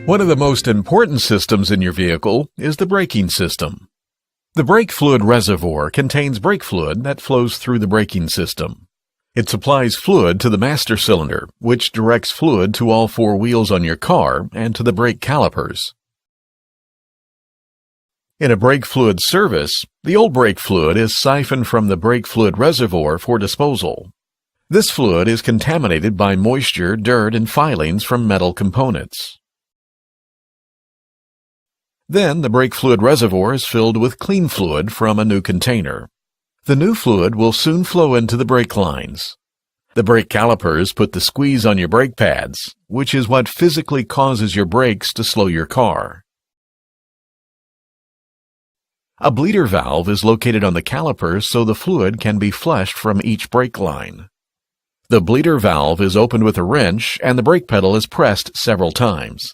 One of the most important systems in your vehicle is the braking system. The brake fluid reservoir contains brake fluid that flows through the braking system. It supplies fluid to the master cylinder, which directs fluid to all four wheels on your car and to the brake calipers. In a brake fluid service, the old brake fluid is siphoned from the brake fluid reservoir for disposal. This fluid is contaminated by moisture, dirt, and filings from metal components. Then the brake fluid reservoir is filled with clean fluid from a new container. The new fluid will soon flow into the brake lines. The brake calipers put the squeeze on your brake pads, which is what physically causes your brakes to slow your car. A bleeder valve is located on the calipers so the fluid can be flushed from each brake line. The bleeder valve is opened with a wrench and the brake pedal is pressed several times.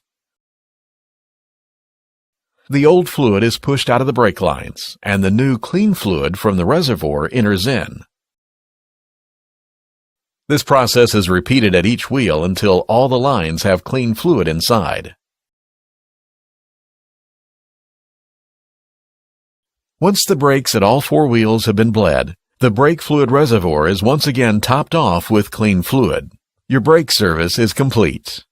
The old fluid is pushed out of the brake lines, and the new clean fluid from the reservoir enters in. This process is repeated at each wheel until all the lines have clean fluid inside. Once the brakes at all four wheels have been bled, the brake fluid reservoir is once again topped off with clean fluid. Your brake service is complete.